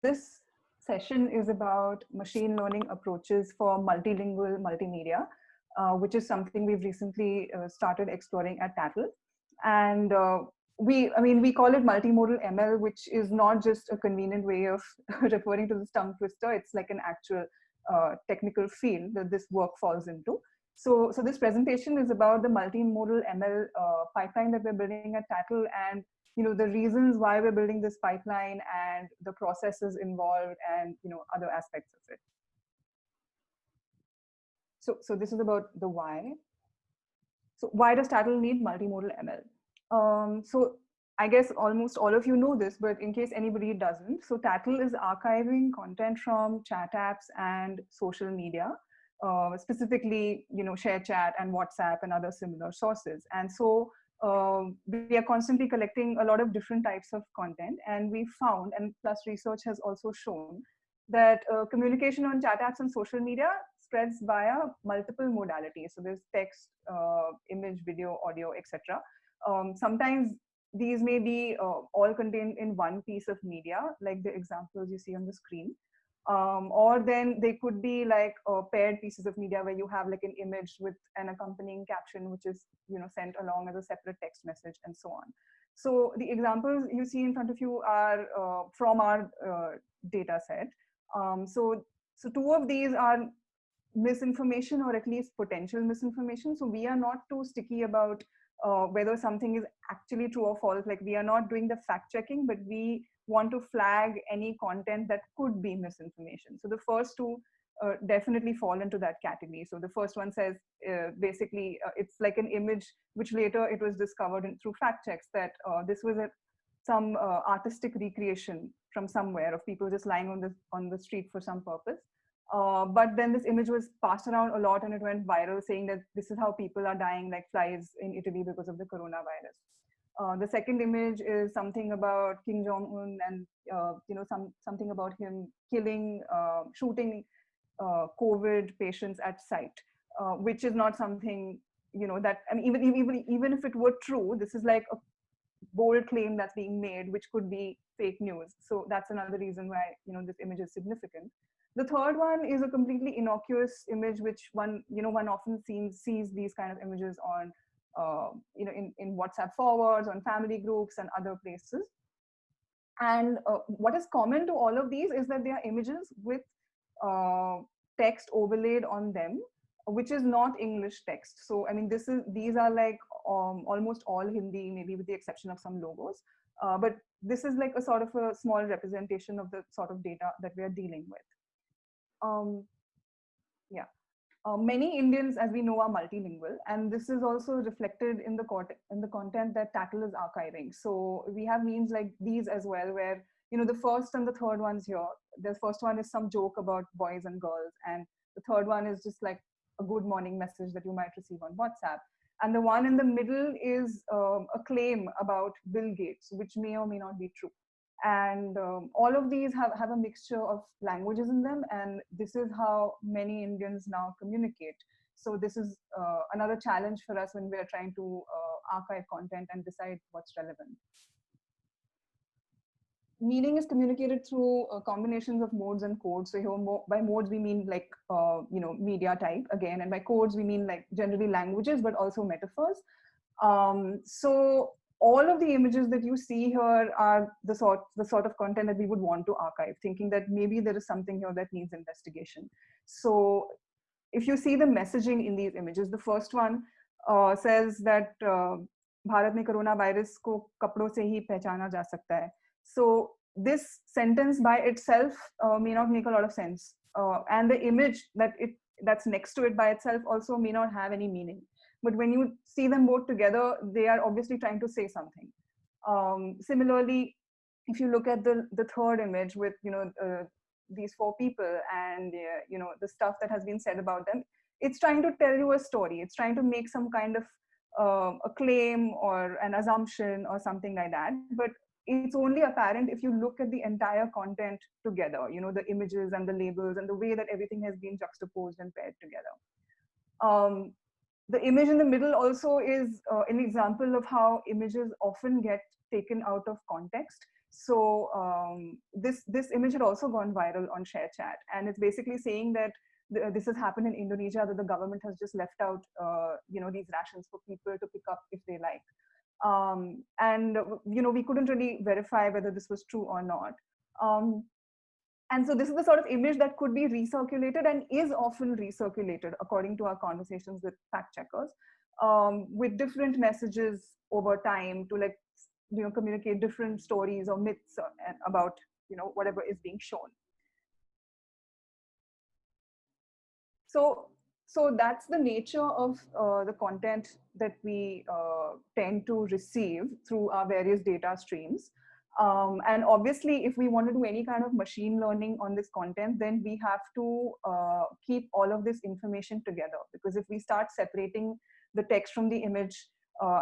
this session is about machine learning approaches for multilingual multimedia, which is something we've recently started exploring at Tattle. And we call it multimodal ML, which is not just a convenient way of referring to this tongue twister. It's like an actual technical field that this work falls into. So this presentation is about the multimodal ML pipeline that we're building at Tattle, and the reasons why we're building this pipeline and the processes involved, and other aspects of it. So this is about the why. So why does Tattle need multimodal ML? So I guess almost all of you know this, but in case anybody doesn't, so Tattle is archiving content from chat apps and social media, specifically, ShareChat and WhatsApp and other similar sources. And so we are constantly collecting a lot of different types of content, and we found, and plus research has also shown, that communication on chat apps and social media spreads via multiple modalities. So there's text, image, video, audio, etc. Sometimes these may be all contained in one piece of media, like the examples you see on the screen. Or then they could be like paired pieces of media where you have like an image with an accompanying caption, which is sent along as a separate text message, and so on. So the examples you see in front of you are from our data set. So two of these are misinformation, or at least potential misinformation. So we are not too sticky about whether something is actually true or false. Like, we are not doing the fact checking, but we want to flag any content that could be misinformation. So the first two definitely fall into that category. So the first one says basically it's like an image which later it was discovered through fact checks that this was some artistic recreation from somewhere of people just lying on the street for some purpose. But then this image was passed around a lot and it went viral, saying that this is how people are dying like flies in Italy because of the coronavirus. The second image is something about Kim Jong-un and something about him shooting COVID patients at site, which is not something that, I mean, even if it were true, this is like a bold claim that's being made, which could be fake news. So that's another reason why this image is significant. The third one is a completely innocuous image, which one often sees these kind of images on in WhatsApp forwards, on family groups and other places. And what is common to all of these is that they are images with text overlaid on them, which is not English text. So I mean, these are like almost all Hindi, maybe with the exception of some logos. But this is like a sort of a small representation of the sort of data that we are dealing with. Yeah. Many Indians, as we know, are multilingual, and this is also reflected in the content that Tattle is archiving. So we have memes like these as well, where the first and the third ones here. The first one is some joke about boys and girls, and the third one is just like a good morning message that you might receive on WhatsApp. And the one in the middle is a claim about Bill Gates, which may or may not be true. And all of these have a mixture of languages in them, and this is how many Indians now communicate. So this is another challenge for us when we are trying to archive content and decide what's relevant. Meaning is communicated through combinations of modes and codes. So here, by modes we mean like media type again, and by codes we mean like generally languages, but also metaphors. So all of the images that you see here are the sort of content that we would want to archive, thinking that maybe there is something here that needs investigation. So if you see the messaging in these images, the first one says that Bharat mein coronavirus ko kapdo se hi pehchana ja sakta hai. So this sentence by itself may not make a lot of sense, and the image that's next to it by itself also may not have any meaning. But when you see them both together, they are obviously trying to say something. Similarly, if you look at the third image with these four people and the stuff that has been said about them, it's trying to tell you a story. It's trying to make some kind of a claim or an assumption or something like that. But it's only apparent if you look at the entire content together, the images and the labels and the way that everything has been juxtaposed and paired together. The image in the middle also is an example of how images often get taken out of context. So this image had also gone viral on ShareChat, and it's basically saying that this has happened in Indonesia, that the government has just left out these rations for people to pick up if they like. And we couldn't really verify whether this was true or not. And so this is the sort of image that could be recirculated and is often recirculated, according to our conversations with fact checkers, with different messages over time to communicate different stories or myths about whatever is being shown. So that's the nature of the content that we tend to receive through our various data streams. And obviously, if we want to do any kind of machine learning on this content, then we have to keep all of this information together. Because if we start separating the text from the image,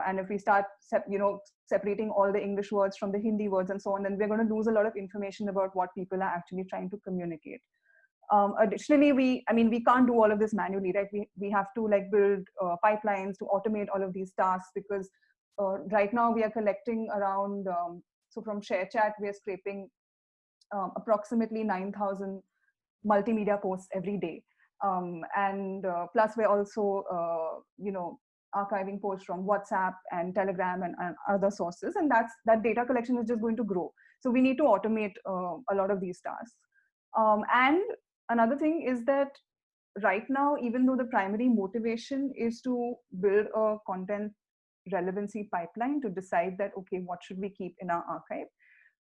and if we start separating all the English words from the Hindi words and so on, then we're going to lose a lot of information about what people are actually trying to communicate. Additionally, we can't do all of this manually, right? We have to build pipelines to automate all of these tasks, because right now we are collecting around, so from ShareChat, we are scraping approximately 9,000 multimedia posts every day. And plus we're also, archiving posts from WhatsApp and Telegram and other sources. And that data collection is just going to grow. So we need to automate a lot of these tasks. And another thing is that right now, even though the primary motivation is to build a content relevancy pipeline to decide that, okay, what should we keep in our archive,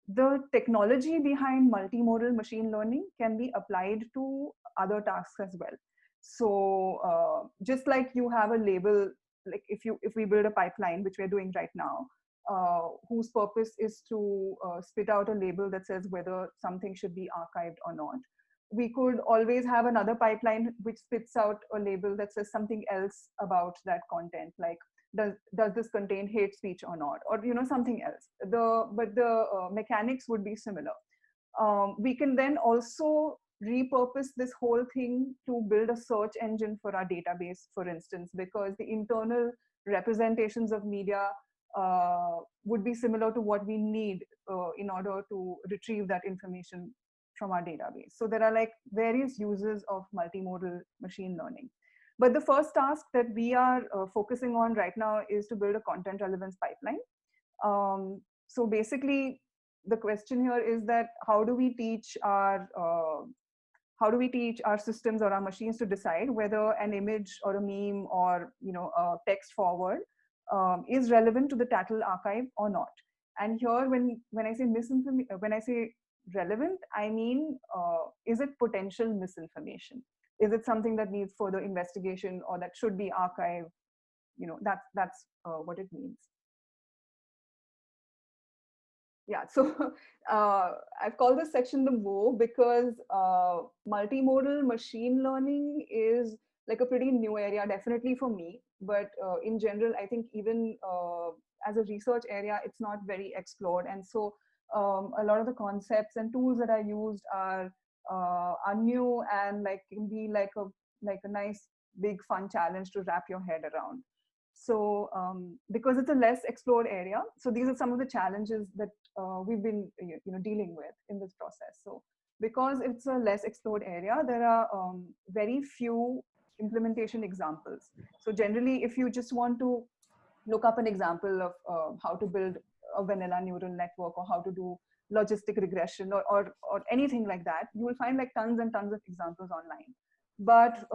the technology behind multimodal machine learning can be applied to other tasks as well. So just like you have a label, like if we build a pipeline, which we're doing right now, whose purpose is to spit out a label that says whether something should be archived or not, we could always have another pipeline which spits out a label that says something else about that content, like does this contain hate speech or not, or something else. But the mechanics would be similar. We can then also repurpose this whole thing to build a search engine for our database, for instance, because the internal representations of media would be similar to what we need in order to retrieve that information from our database. So there are various uses of multimodal machine learning. But the first task that we are focusing on right now is to build a content relevance pipeline. So basically, the question here is that how do we teach our systems or our machines to decide whether an image or a meme or a text forward is relevant to the Tatl archive or not? And here, when I say misinformation, when I say relevant, I mean, is it potential misinformation? Is it something that needs further investigation or that should be archived? That's what it means. Yeah, so I've called this section the MO because multimodal machine learning is like a pretty new area, definitely for me. But in general, I think even as a research area, it's not very explored. And so a lot of the concepts and tools that I used are new and can be like a nice big fun challenge to wrap your head around. So because it's a less explored area, so these are some of the challenges that we've been dealing with in this process. So because it's a less explored area, there are very few implementation examples. So generally, if you just want to look up an example of how to build a vanilla neural network or how to do logistic regression or anything like that, you will find tons and tons of examples online. But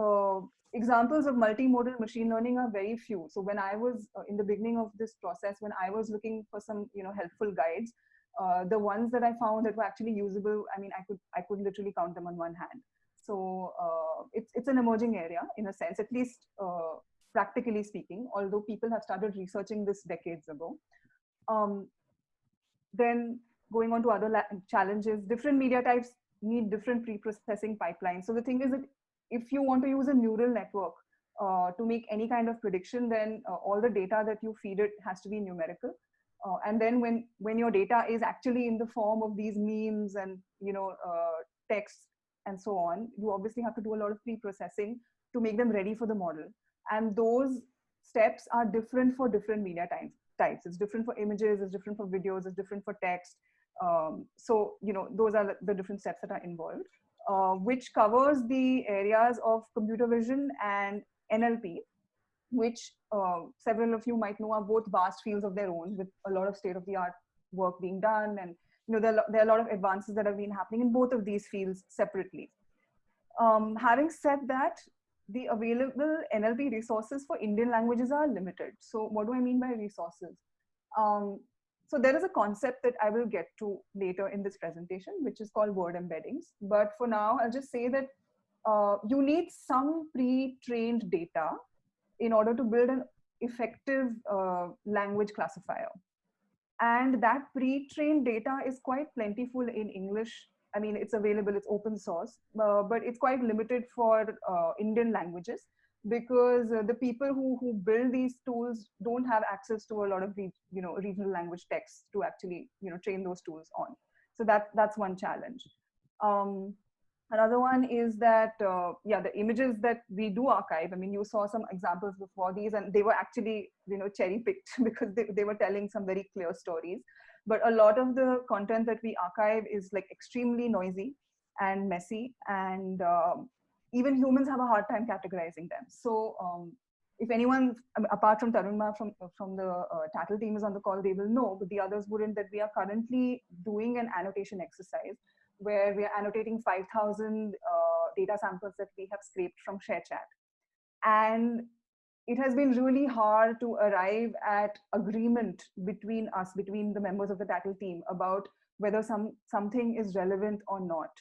examples of multimodal machine learning are very few. So when I was in the beginning of this process, when I was looking for some helpful guides, the ones that I found that were actually usable, I mean, I could literally count them on one hand. So it's an emerging area in a sense, at least practically speaking, although people have started researching this decades ago. Then going on to other challenges, different media types need different pre-processing pipelines. So the thing is that if you want to use a neural network to make any kind of prediction, then all the data that you feed it has to be numerical. And then when your data is actually in the form of these memes and text and so on, you obviously have to do a lot of pre-processing to make them ready for the model. And those steps are different for different media types. It's different for images, it's different for videos, it's different for text. So, those are the different steps that are involved, which covers the areas of computer vision and NLP, which several of you might know are both vast fields of their own, with a lot of state-of-the-art work being done. And there are a lot of advances that have been happening in both of these fields separately. Having said that, the available NLP resources for Indian languages are limited. So what do I mean by resources? So there is a concept that I will get to later in this presentation, which is called word embeddings. But for now, I'll just say that you need some pre-trained data in order to build an effective language classifier. And that pre-trained data is quite plentiful in English. I mean, it's available, it's open source, but it's quite limited for Indian languages, because the people who build these tools don't have access to a lot of regional language texts to actually train those tools on. So that's one challenge. Another one is that, the images that we do archive, I mean, you saw some examples before these, and they were actually, cherry picked because they were telling some very clear stories. But a lot of the content that we archive is like extremely noisy and messy, and even humans have a hard time categorizing them. So if anyone, apart from Tarunma from the Tattle team is on the call, they will know, but the others wouldn't, that we are currently doing an annotation exercise where we are annotating 5,000 data samples that we have scraped from ShareChat. And it has been really hard to arrive at agreement between us, between the members of the Tattle team, about whether something is relevant or not.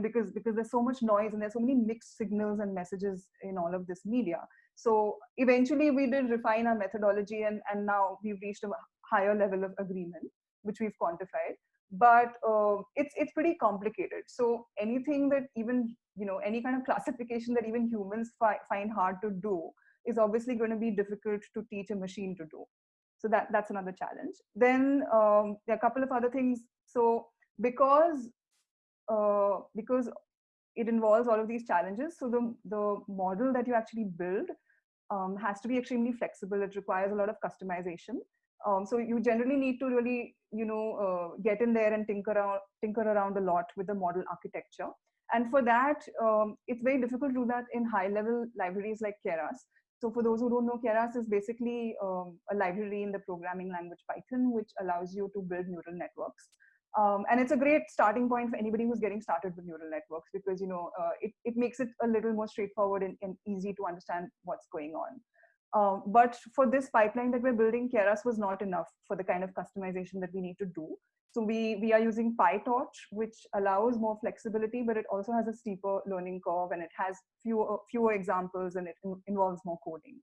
Because there's so much noise and there's so many mixed signals and messages in all of this media. So eventually we did refine our methodology, and now we've reached a higher level of agreement, which we've quantified. But it's pretty complicated. So anything that even, any kind of classification that even humans find hard to do is obviously going to be difficult to teach a machine to do. So that's another challenge. Then there are a couple of other things. So because it involves all of these challenges, so the model that you actually build has to be extremely flexible. It requires a lot of customization. So you generally need to really, get in there and tinker around a lot with the model architecture. And for that, it's very difficult to do that in high-level libraries like Keras. So for those who don't know, Keras is basically a library in the programming language Python, which allows you to build neural networks. And it's a great starting point for anybody who's getting started with neural networks, because it makes it a little more straightforward and easy to understand what's going on. But for this pipeline that we're building, Keras was not enough for the kind of customization that we need to do. So we are using PyTorch, which allows more flexibility, but it also has a steeper learning curve, and it has fewer examples, and it involves more coding.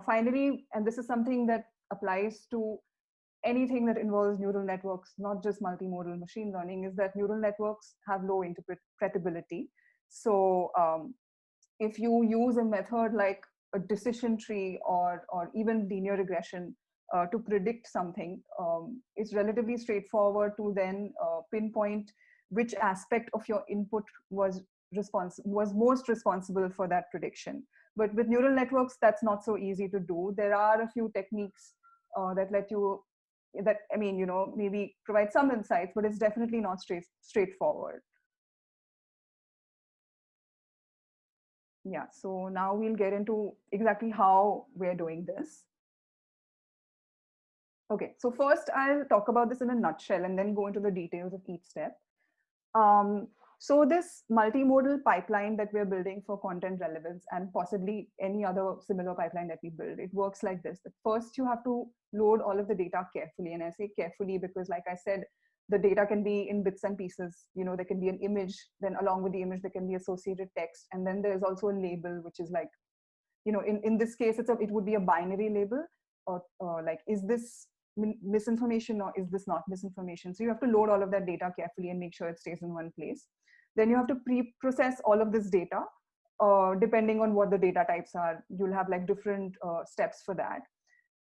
Finally, and this is something that applies to anything that involves neural networks, not just multimodal machine learning, is that neural networks have low interpretability. So if you use a method like a decision tree or even linear regression to predict something, it's relatively straightforward to then pinpoint which aspect of your input was most responsible for that prediction. But with neural networks, that's not so easy to do. There are a few techniques that let you, maybe provide some insights, but it's definitely not straightforward. Yeah, so now we'll get into exactly how we're doing this. Okay, so first I'll talk about this in a nutshell and then go into the details of each step. So this multimodal pipeline that we're building for content relevance, and possibly any other similar pipeline that we build, it works like this. That first you have to load all of the data carefully. And I say carefully because, like I said, the data can be in bits and pieces. There can be an image, then along with the image, there can be associated text. And then there's also a label, which is like, in this case, it would be a binary label, or like, is this misinformation or is this not misinformation? So you have to load all of that data carefully and make sure it stays in one place. Then you have to pre-process all of this data, depending on what the data types are. You'll have like different steps for that.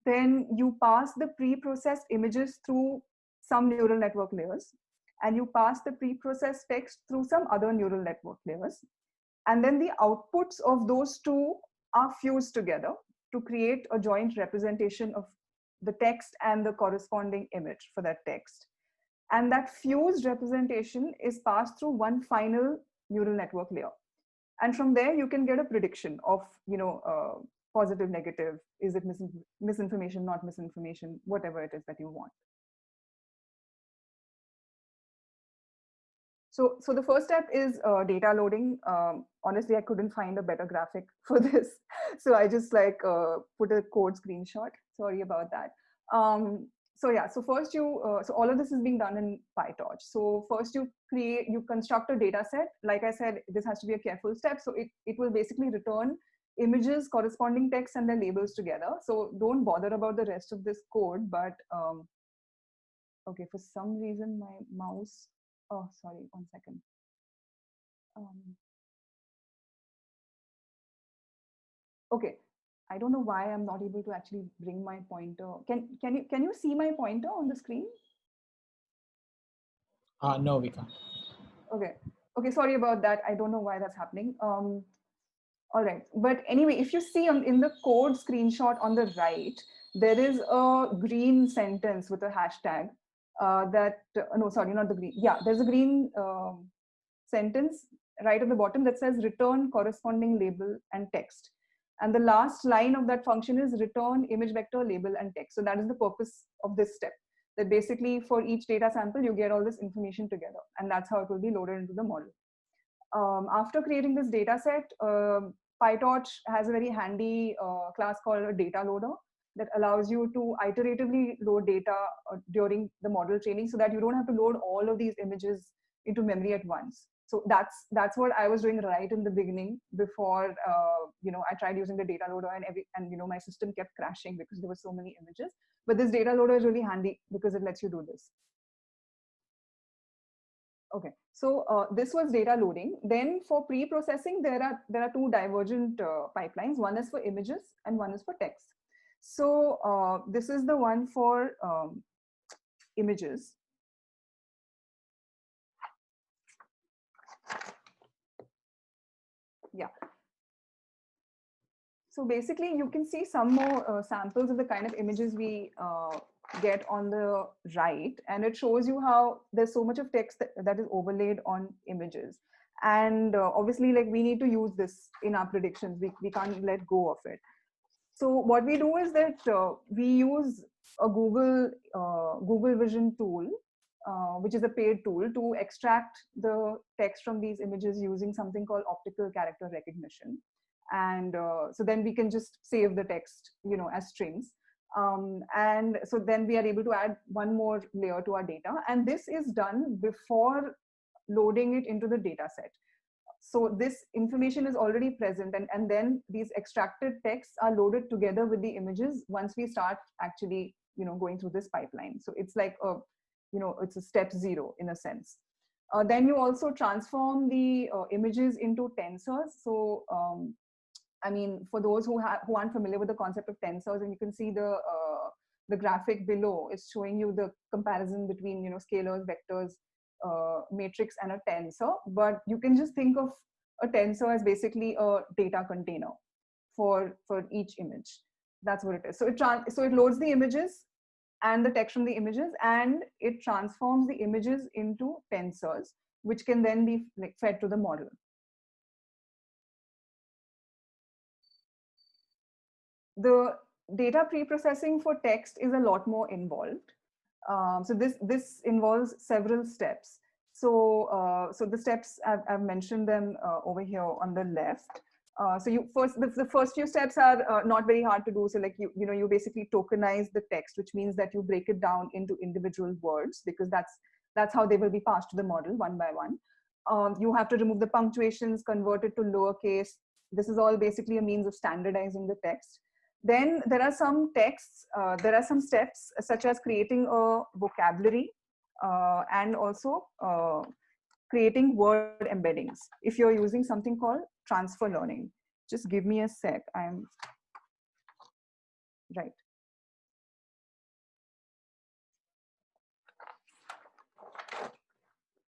Then you pass the pre-processed images through some neural network layers, and you pass the pre-processed text through some other neural network layers. And then the outputs of those two are fused together. to create a joint representation of the text and the corresponding image for that text. And that fused representation is passed through one final neural network layer. And from there, you can get a prediction of, positive, negative, is it misinformation, not misinformation, whatever it is that you want. So the first step is data loading. Honestly, I couldn't find a better graphic for this. So I just put a code screenshot. Sorry about that. So yeah, so first so all of this is being done in PyTorch. So first you construct a data set. Like I said, this has to be a careful step. So it will basically return images, corresponding text, and their labels together. So don't bother about the rest of this code, but okay, for some reason my mouse, oh, sorry, 1 second. Okay, I don't know why I'm not able to actually bring my pointer. Can you see my pointer on the screen? No, we can't. Okay, sorry about that. I don't know why that's happening. All right, but anyway, if you see in the code screenshot on the right, there is a green sentence with a hashtag no, sorry, not the green. Yeah, there's a green sentence right at the bottom that says return corresponding label and text. And the last line of that function is return image vector, label, and text. So that is the purpose of this step. That basically for each data sample, you get all this information together. And that's how it will be loaded into the model. After creating this data set, PyTorch has a very handy class called a data loader that allows you to iteratively load data during the model training so that you don't have to load all of these images into memory at once. So that's what I was doing right in the beginning before I tried using the data loader and my system kept crashing because there were so many images. But this data loader is really handy because it lets you do this. Okay, so this was data loading. Then for pre-processing, there are two divergent pipelines. One is for images and one is for text. So this is the one for images. Yeah. So basically, you can see some more samples of the kind of images we get on the right, and it shows you how there's so much of text that is overlaid on images. And obviously, we need to use this in our predictions. We can't let go of it. So what we do is that we use a Google Vision tool, which is a paid tool, to extract the text from these images using something called optical character recognition. And so then we can just save the text, as strings. And so then we are able to add one more layer to our data. And this is done before loading it into the data set. So this information is already present, and then these extracted texts are loaded together with the images once we start actually, going through this pipeline. So it's like it's a step 0 in a sense. Then you also transform the images into tensors. So I mean, for those who aren't familiar with the concept of tensors, and you can see the graphic below is showing you the comparison between scalars, vectors, matrix, and a tensor. But you can just think of a tensor as basically a data container for each image. That's what it is. So it loads the images and the text from the images, and it transforms the images into tensors, which can then be fed to the model. The data pre-processing for text is a lot more involved. So this involves several steps. So the steps I've mentioned them over here on the left. So the first few steps are not very hard to do. So you basically tokenize the text, which means that you break it down into individual words, because that's how they will be passed to the model one by one. You have to remove the punctuations, convert it to lowercase. This is all basically a means of standardizing the text. Then there are some texts, there are some steps such as creating a vocabulary and also creating word embeddings if you're using something called transfer learning. Just give me a sec. Right.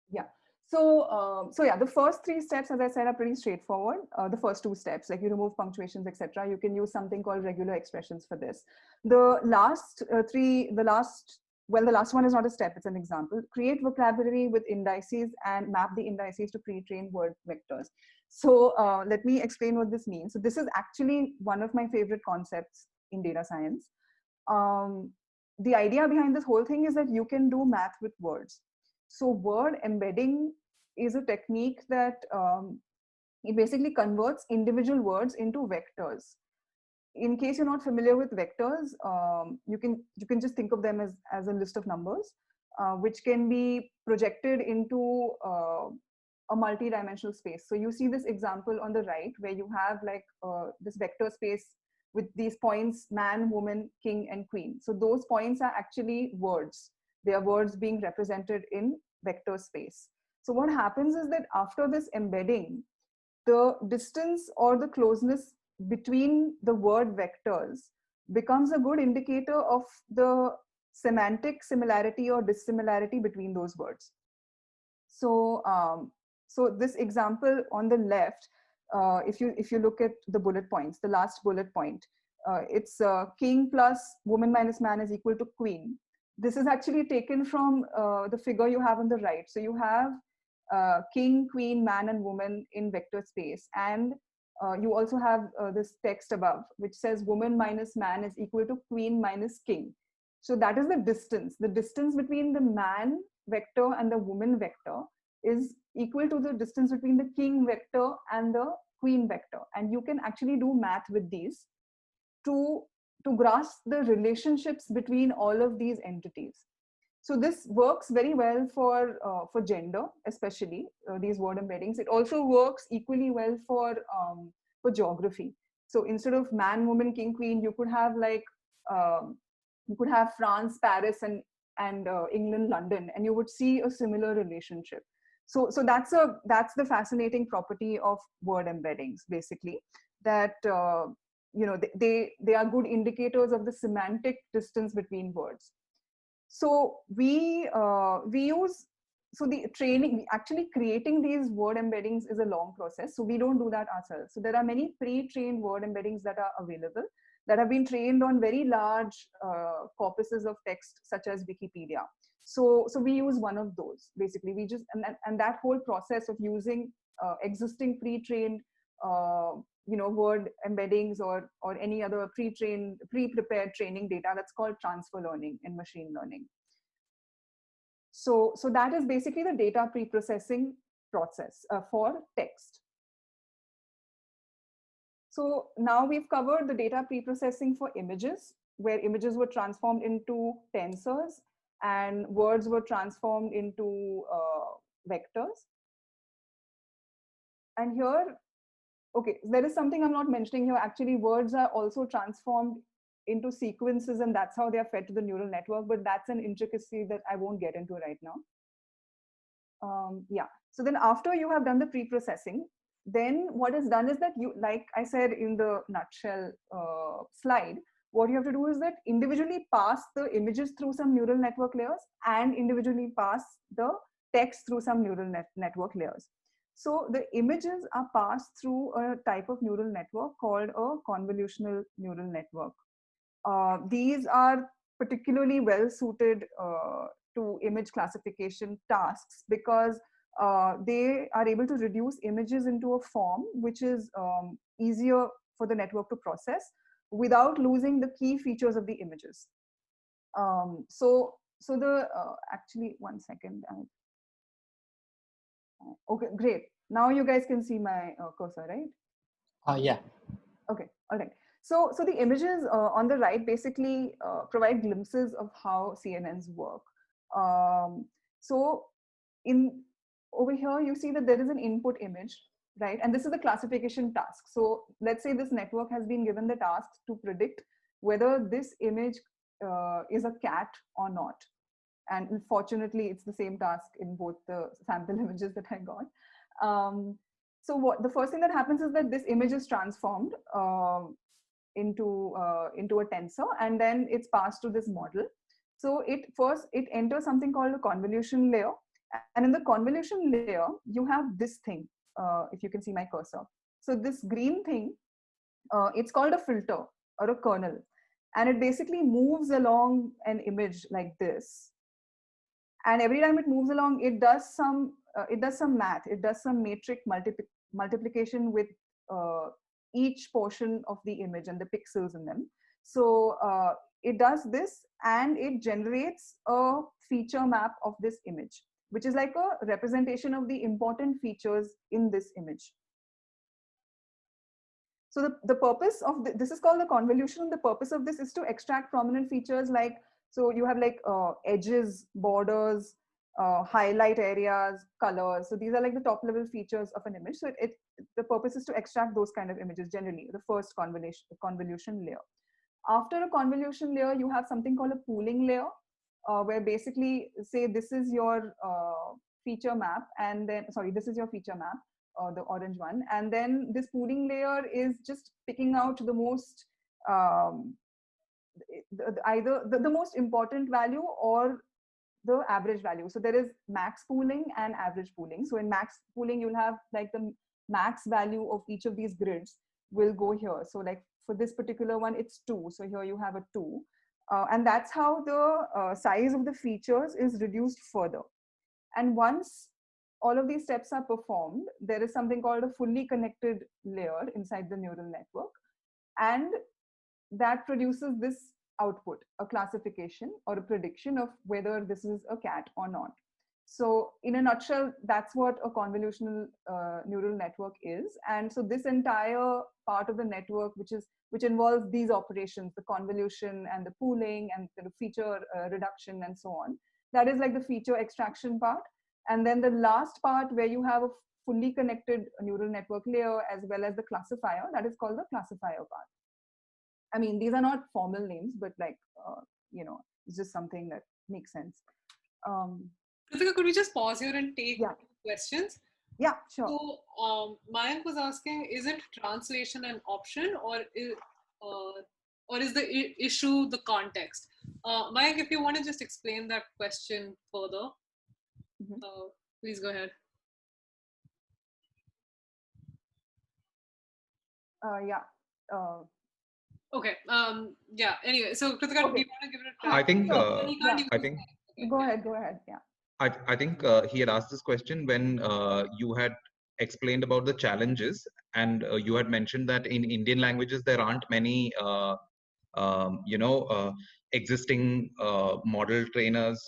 Yeah. So yeah, the first three steps, as I said, are pretty straightforward. The first two steps, like you remove punctuations, etc. You can use something called regular expressions for this. The last the last one is not a step, it's an example. Create vocabulary with indices and map the indices to pre-trained word vectors. So let me explain what this means. So this is actually one of my favorite concepts in data science. The idea behind this whole thing is that you can do math with words. So word embedding is a technique that it basically converts individual words into vectors. In case you're not familiar with vectors, you can just think of them as a list of numbers, which can be projected into a multi-dimensional space. So you see this example on the right where you have like this vector space with these points: man, woman, king, and queen. So those points are actually words. They are words being represented in vector space. So what happens is that after this embedding, the distance or the closeness between the word vectors becomes a good indicator of the semantic similarity or dissimilarity between those words. So, so this example on the left, if you look at the bullet points, the last bullet point, it's king plus woman minus man is equal to queen. This is actually taken from the figure you have on the right. So you have king, queen, man, and woman in vector space, and you also have this text above, which says woman minus man is equal to queen minus king. So that is the distance. The distance between the man vector and the woman vector is equal to the distance between the king vector and the queen vector. And you can actually do math with these to grasp the relationships between all of these entities. So this works very well for gender, especially these word embeddings. It also works equally well for geography. So instead of man, woman, king, queen, you could have like you could have France, Paris, and England, London, and you would see a similar relationship. So that's the fascinating property of word embeddings, basically, that you know, they are good indicators of the semantic distance between words. So we use, so the training, actually creating these word embeddings is a long process. So we don't do that ourselves. So there are many pre-trained word embeddings that are available that have been trained on very large corpuses of text, such as Wikipedia. So we use one of those. Basically, we just, and that whole process of using existing pre-trained you know, word embeddings or any other pre-prepared training data, that's called transfer learning in machine learning. So that is basically the data pre-processing process for text. So now we've covered the data pre-processing for images, where images were transformed into tensors and words were transformed into vectors. And here, okay, there is something I'm not mentioning here. Actually, words are also transformed into sequences, and that's how they are fed to the neural network. But that's an intricacy that I won't get into right now. Yeah. So then after you have done the pre-processing, then what is done is that you, like I said in the nutshell slide, what you have to do is that individually pass the images through some neural network layers and individually pass the text through some neural network layers. So the images are passed through a type of neural network called a convolutional neural network. These are particularly well suited to image classification tasks because they are able to reduce images into a form which is easier for the network to process without losing the key features of the images. So the actually, one second. Okay, great. Now you guys can see my cursor, right? Yeah. Okay, all right. So the images on the right basically provide glimpses of how CNNs work. So over here, you see that there is an input image, right? And this is the classification task. So let's say this network has been given the task to predict whether this image is a cat or not. And fortunately, it's the same task in both the sample images that I got. So what the first thing that happens is that this image is transformed into a tensor, and then it's passed to this model. So it enters something called a convolution layer, And in the convolution layer, you have this thing, if you can see my cursor. So this green thing, it's called a filter or a kernel. And it basically moves along an image like this. And every time it moves along, it does some math. It does some matrix multiplication with each portion of the image and the pixels in them. So it does this and it generates a feature map of this image, which is like a representation of the important features in this image. So the purpose of this is called the convolution. The purpose of this is to extract prominent features like, so you have like edges, borders, highlight areas, colors. So these are like the top level features of an image. So the purpose is to extract those kind of images generally, the first convolution layer. After a convolution layer, you have something called a pooling layer, where basically say this is your feature map, and then, sorry, this is your feature map, the orange one. And then this pooling layer is just picking out the most, either the most important value or the average value. So there is max pooling and average pooling. So in max pooling, you'll have like the max value of each of these grids will go here. So like for this particular one, it's 2. So here you have a 2. And that's how the size of the features is reduced further. And once all of these steps are performed, there is something called a fully connected layer inside the neural network. And that produces this output, a classification or a prediction of whether this is a cat or not. So in a nutshell, that's what a convolutional neural network is. And so this entire part of the network, which involves these operations, the convolution and the pooling and the feature reduction and so on, that is like the feature extraction part. And then the last part where you have a fully connected neural network layer as well as the classifier, that is called the classifier part. I mean, these are not formal names, but like, you know, it's just something that makes sense. Kritika, could we just pause here and take questions? Yeah, sure. So Mayank was asking, is it translation an option, or is the issue the context? Mayank, if you want to just explain that question further, please go ahead. Yeah. Okay. Yeah. Anyway, so Kritika, do you want to give it a try? I think. I think. Okay, go ahead. Go ahead. Yeah. I think he had asked this question when you had explained about the challenges, and you had mentioned that in Indian languages there aren't many, existing model trainers.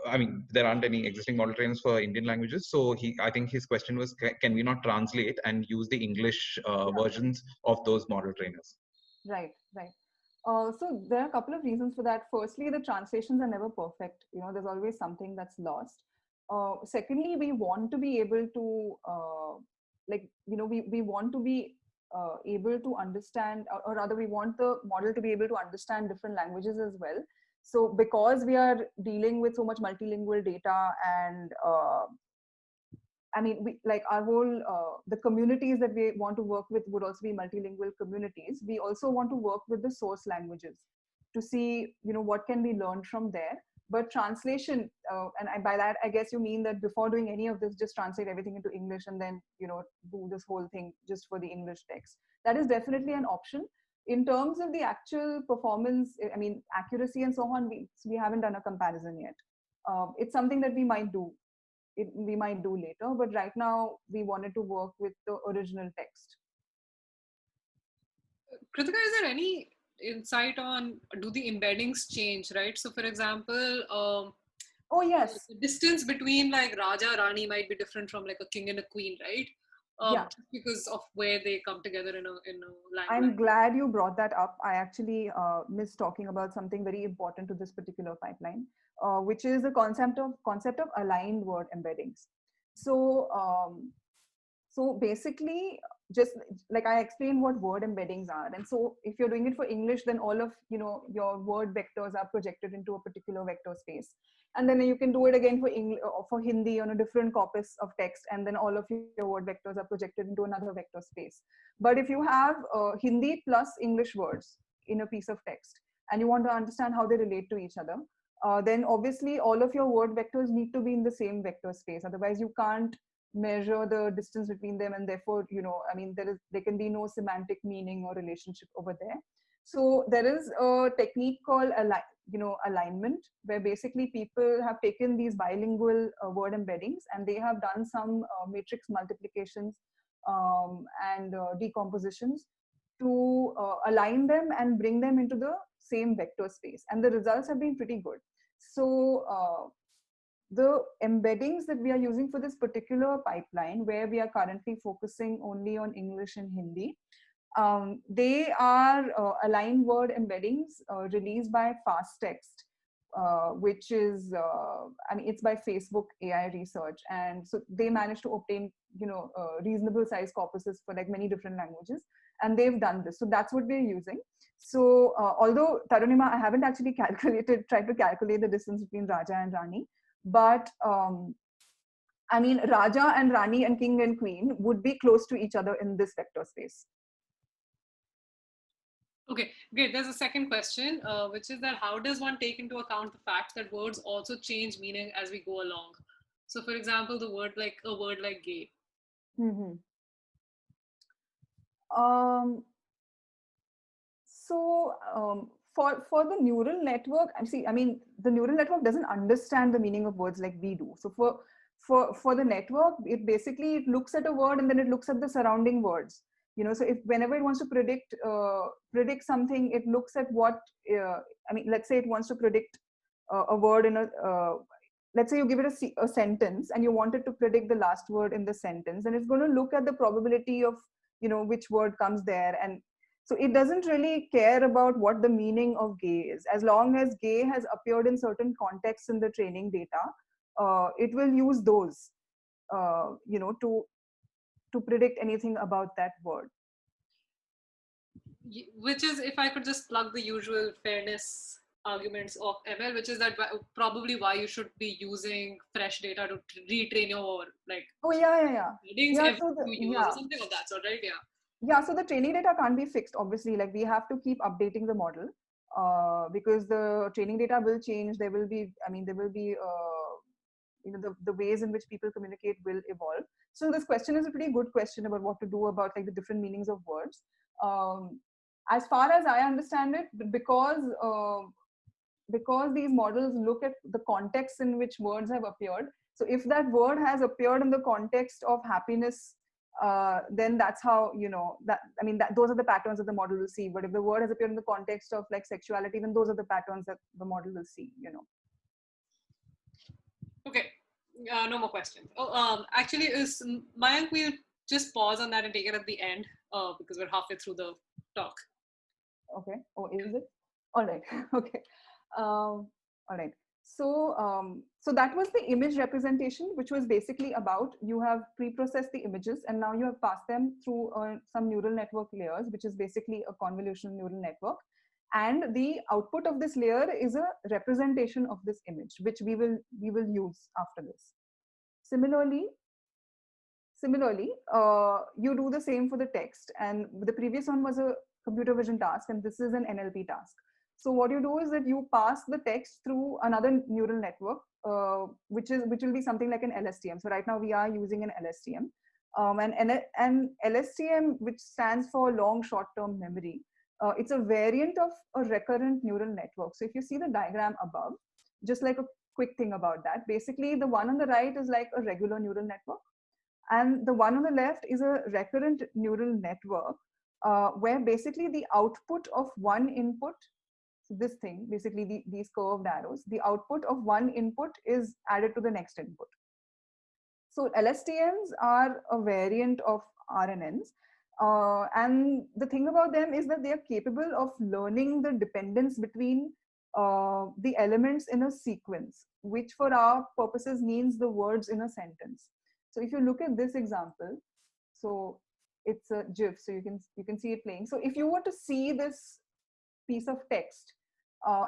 I mean, there aren't any existing model trainers for Indian languages. So I think his question was, can we not translate and use the English versions of those model trainers? Right, right. So there are a couple of reasons for that. Firstly, the translations are never perfect. You know, there's always something that's lost. Secondly, we want to be able to, we want to be able to understand, or rather we want the model to be able to understand different languages as well. So because we are dealing with so much multilingual data and I mean, we, like our whole, the communities that we want to work with would also be multilingual communities. We also want to work with the source languages to see, you know, what can be learned from there. But translation, and by that, I guess you mean that before doing any of this, just translate everything into English and then, you know, do this whole thing just for the English text. That is definitely an option. In terms of the actual performance, I mean, accuracy and so on, we haven't done a comparison yet. It's something that we might do later, but right now we wanted to work with the original text. Kritika, is there any insight on, do the embeddings change, right? So for example, oh yes, the distance between like Raja Rani might be different from like a king and a queen, right? Just because of where they come together in a language. I'm glad you brought that up. I actually missed talking about something very important to this particular pipeline, which is the concept of aligned word embeddings. So basically, just like I explained what word embeddings are, and so if you're doing it for English, then all of your word vectors are projected into a particular vector space, and then you can do it again for English or for Hindi on a different corpus of text, and then all of your word vectors are projected into another vector space. But if you have Hindi plus English words in a piece of text, and you want to understand how they relate to each other, then obviously all of your word vectors need to be in the same vector space. Otherwise, you can't measure the distance between them, and therefore, I mean, there can be no semantic meaning or relationship over there. So there is a technique called alignment, where basically people have taken these bilingual word embeddings and they have done some matrix multiplications and decompositions to align them and bring them into the same vector space, and the results have been pretty good. So the embeddings that we are using for this particular pipeline, where we are currently focusing only on English and Hindi, they are aligned word embeddings released by FastText, which is, I mean, it's by Facebook AI Research. And so they managed to obtain, reasonable size corpuses for like many different languages. And they've done this. So that's what we're using. So although Tarunima, I haven't actually tried to calculate the distance between Raja and Rani, but I mean, Raja and Rani and King and Queen would be close to each other in this vector space. Okay, great. There's a second question, which is that how does one take into account the fact that words also change meaning as we go along? So, for example, a word like gay. Mm-hmm. For the neural network, I mean, the neural network doesn't understand the meaning of words like we do. So for the network, it basically looks at a word and then it looks at the surrounding words. So if whenever it wants to predict something, it looks at what, I mean, let's say it wants to predict a word in let's say you give it a sentence and you want it to predict the last word in the sentence, and it's going to look at the probability of, which word comes there. And so it doesn't really care about what the meaning of gay is. As long as gay has appeared in certain contexts in the training data, it will use those, to predict anything about that word. Which is, if I could just plug the usual fairness arguments of ML, which is that probably why you should be using fresh data to retrain your readings every 2 years or something of that sort, right? Yeah, so the training data can't be fixed, obviously. Like, we have to keep updating the model because the training data will change. There will be, the ways in which people communicate will evolve. So this question is a pretty good question about what to do about like the different meanings of words. As far as I understand it, because these models look at the context in which words have appeared. So if that word has appeared in the context of happiness, then that's how, those are the patterns that the model will see. But if the word has appeared in the context of like sexuality, then those are the patterns that the model will see, Okay, no more questions. Actually, Mayank, we'll just pause on that and take it at the end because we're halfway through the talk. Okay. Oh, is it? All right. Okay. All right. So that was the image representation, which was basically about, you have pre-processed the images and now you have passed them through some neural network layers, which is basically a convolutional neural network. And the output of this layer is a representation of this image, which we will use after this. Similarly, you do the same for the text, and the previous one was a computer vision task, and this is an NLP task. So what you do is that you pass the text through another neural network, which will be something like an LSTM. So right now we are using an LSTM, and LSTM, which stands for long short-term memory. It's a variant of a recurrent neural network. So if you see the diagram above, just like a quick thing about that, basically the one on the right is like a regular neural network, and the one on the left is a recurrent neural network, where basically the output of one input, so this thing, basically these curved arrows, the output of one input is added to the next input. So LSTMs are a variant of RNNs. And the thing about them is that they are capable of learning the dependence between the elements in a sequence, which for our purposes means the words in a sentence. So if you look at this example, so it's a GIF, so you can see it playing. So if you were to see this piece of text,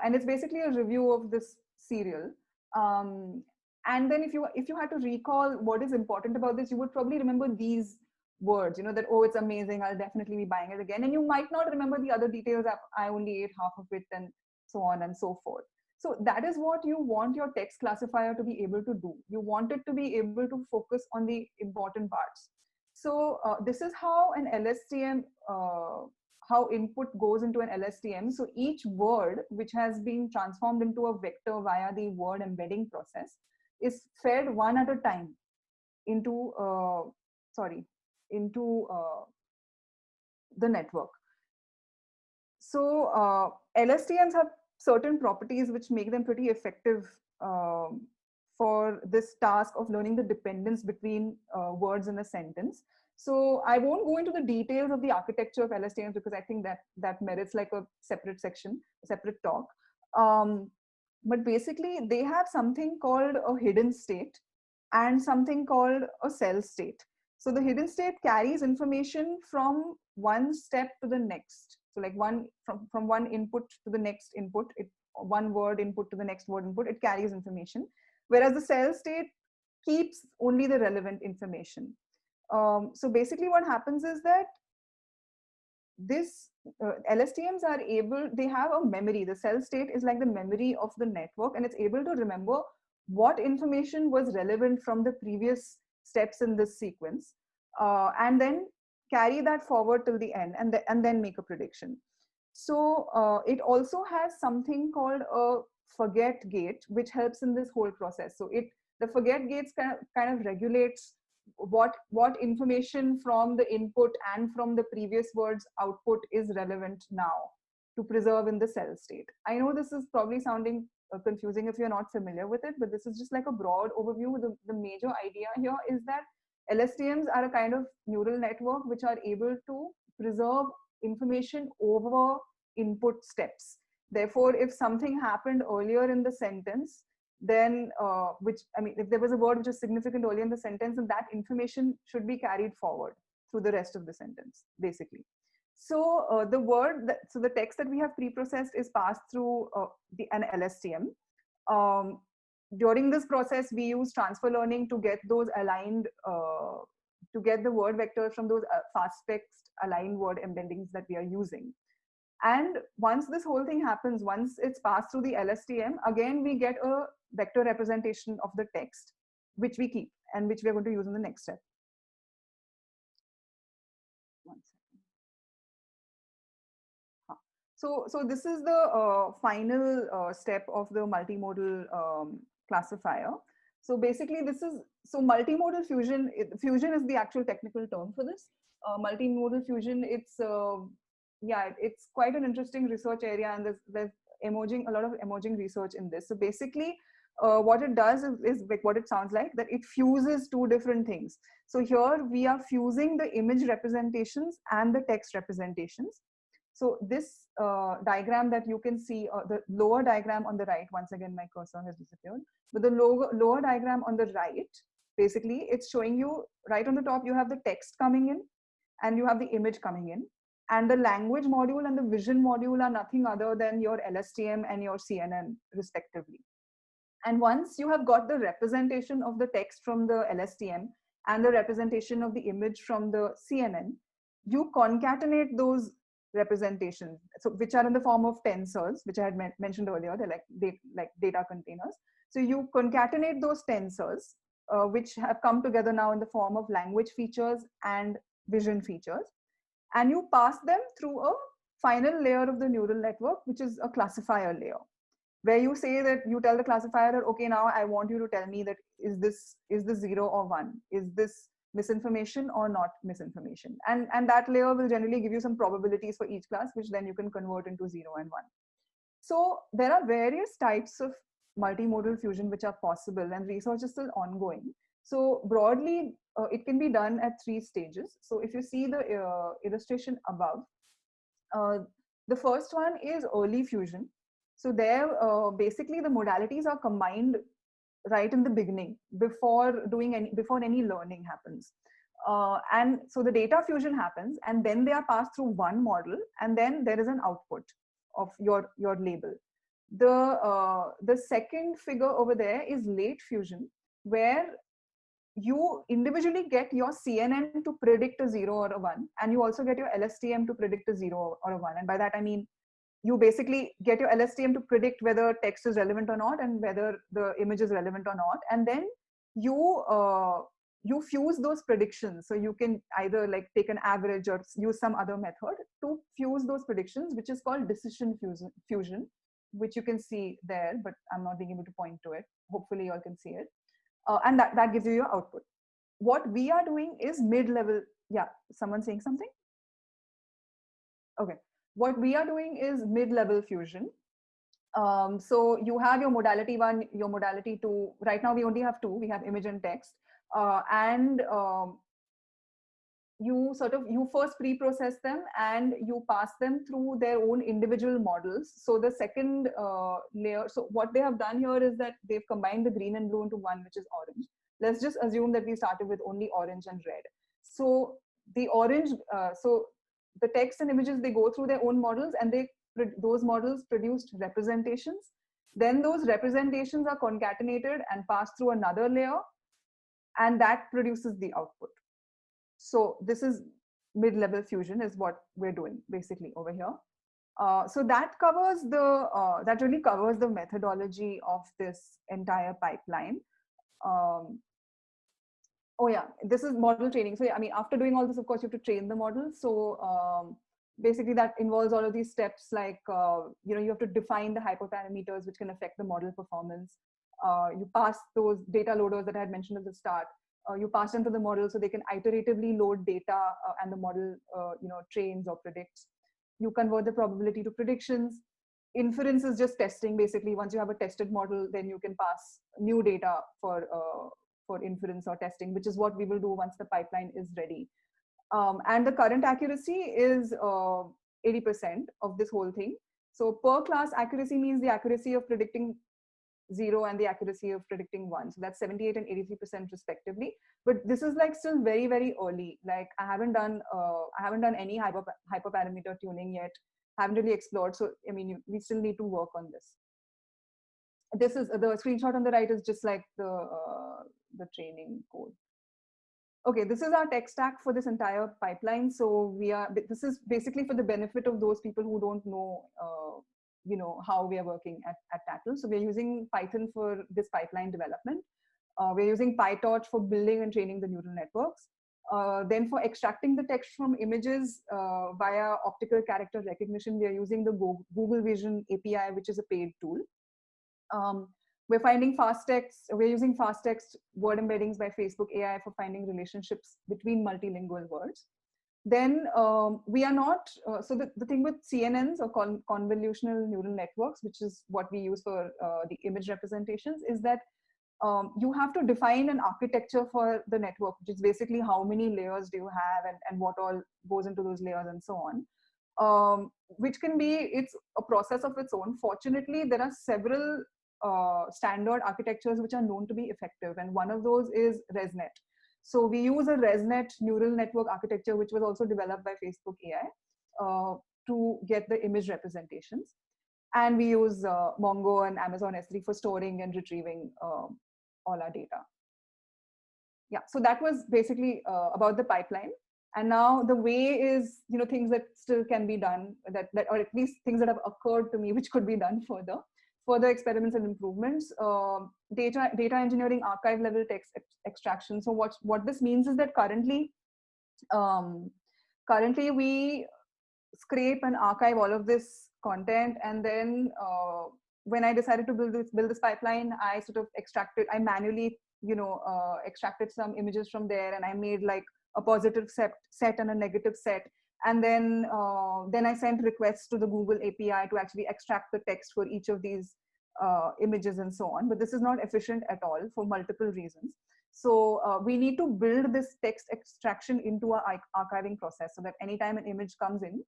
and it's basically a review of this serial, and then if you had to recall what is important about this, you would probably remember these words, that, oh, it's amazing, I'll definitely be buying it again. And you might not remember the other details. I only ate half of it, and so on and so forth. So that is what you want your text classifier to be able to do. You want it to be able to focus on the important parts. So this is how an LSTM, how input goes into an LSTM. So each word which has been transformed into a vector via the word embedding process is fed one at a time into, into the network. So LSTMs have certain properties which make them pretty effective for this task of learning the dependence between words in a sentence. So I won't go into the details of the architecture of LSTMs because I think that merits like a separate section, a separate talk. But basically they have something called a hidden state and something called a cell state. So the hidden state carries information from one step to the next. So like from one input to the next input, one word input to the next word input, it carries information. Whereas the cell state keeps only the relevant information. So basically what happens is that this LSTMs are able, they have a memory. The cell state is like the memory of the network, and it's able to remember what information was relevant from the previous steps in this sequence, and then carry that forward till the end, and then make a prediction. So it also has something called a forget gate, which helps in this whole process. So the forget gates kind of regulates what information from the input and from the previous word's output is relevant now to preserve in the cell state. I know this is probably sounding confusing if you're not familiar with it, but this is just like a broad overview. The major idea here is that LSTMs are a kind of neural network which are able to preserve information over input steps. Therefore, if something happened earlier in the sentence, then if there was a word which is significant earlier in the sentence, then that information should be carried forward through the rest of the sentence, basically. So the text that we have pre-processed is passed through an LSTM. During this process, we use transfer learning to get those aligned, to get the word vectors from those fast text aligned word embeddings that we are using. And once this whole thing happens, once it's passed through the LSTM, again, we get a vector representation of the text, which we keep and which we're going to use in the next step. One second. So this is the final step of the multimodal classifier. So basically multimodal fusion, fusion is the actual technical term for this. Multimodal fusion, it's quite an interesting research area, and there's a lot of emerging research in this. So basically what it does is like what it sounds like, that it fuses two different things. So here we are fusing the image representations and the text representations. So this diagram that you can see, the lower diagram on the right, once again my cursor has disappeared, but the lower diagram on the right, basically it's showing you right on the top you have the text coming in and you have the image coming in, and the language module and the vision module are nothing other than your LSTM and your CNN respectively. And once you have got the representation of the text from the LSTM and the representation of the image from the CNN, you concatenate those representations, so which are in the form of tensors, which I had mentioned earlier. They're like data containers. So you concatenate those tensors, which have come together now in the form of language features and vision features, and you pass them through a final layer of the neural network, which is a classifier layer, where you say that you tell the classifier that, okay, now I want you to tell me that is this 0 or 1? Is this misinformation or not misinformation? And that layer will generally give you some probabilities for each class, which then you can convert into 0 and 1. So there are various types of multimodal fusion which are possible, and research is still ongoing. So broadly, it can be done at 3 stages. So if you see the illustration above, the first one is early fusion. So there, basically the modalities are combined right in the beginning, before any learning happens. And so the data fusion happens, and then they are passed through one model, and then there is an output of your label. The second figure over there is late fusion, where you individually get your CNN to predict a 0 or a 1, and you also get your LSTM to predict a 0 or a 1. And by that I mean you basically get your LSTM to predict whether text is relevant or not and whether the image is relevant or not. And then you fuse those predictions. So you can either like take an average or use some other method to fuse those predictions, which is called decision fusion, which you can see there, but I'm not being able to point to it. Hopefully you all can see it. And that gives you your output. What we are doing is mid-level. Yeah, someone saying something? Okay. What we are doing is mid-level fusion. So you have your modality 1, your modality 2. Right now we only have 2. We have image and text. You first pre-process them and you pass them through their own individual models. So the second layer, so what they have done here is that they've combined the green and blue into one, which is orange. Let's just assume that we started with only orange and red. So the orange, so the text and images, they go through their own models, and those models produced representations. Then those representations are concatenated and passed through another layer, and that produces the output. So this is mid-level fusion is what we're doing basically over here. So that covers that really covers the methodology of this entire pipeline. Oh yeah, this is model training. So yeah, I mean, after doing all this, of course, you have to train the model. So basically that involves all of these steps, like, you have to define the hyperparameters which can affect the model performance. You pass those data loaders that I had mentioned at the start. You pass them to the model so they can iteratively load data, and the model, trains or predicts. You convert the probability to predictions. Inference is just testing. Basically, once you have a tested model, then you can pass new data for inference or testing, which is what we will do once the pipeline is ready. And the current accuracy is 80% of this whole thing. So per class accuracy means the accuracy of predicting 0 and the accuracy of predicting 1. So that's 78 and 83% respectively. But this is like still very, very early. Like I haven't done any hyperparameter tuning yet. Haven't really explored. So I mean, we still need to work on this. This is the screenshot on the right is just like the training code. Okay, this is our tech stack for this entire pipeline. So this is basically for the benefit of those people who don't know, how we are working at Tattle. So we're using Python for this pipeline development. We're using PyTorch for building and training the neural networks. Then for extracting the text from images via optical character recognition, we are using the Google Vision API, which is a paid tool. We're finding fast text. We're using fast text word embeddings by Facebook AI for finding relationships between multilingual words. Then we are not, so the thing with CNNs or convolutional neural networks, which is what we use for the image representations, is that you have to define an architecture for the network, which is basically how many layers do you have and what all goes into those layers and so on, which can be, it's a process of its own. Fortunately, there are several standard architectures which are known to be effective, and one of those is ResNet. So we use a ResNet neural network architecture, which was also developed by Facebook AI to get the image representations. And we use Mongo and Amazon S3 for storing and retrieving all our data. Yeah, so that was basically about the pipeline. And now the way is, things that still can be done, that or at least things that have occurred to me, which could be done further experiments and improvements. Data engineering archive level text extraction. So what this means is that currently we scrape and archive all of this content, and then when I decided to build this pipeline, I sort of I manually extracted some images from there, and I made like a positive set and a negative set. And then I sent requests to the Google API to actually extract the text for each of these images and so on. But this is not efficient at all for multiple reasons. So we need to build this text extraction into our archiving process, so that anytime an image comes in,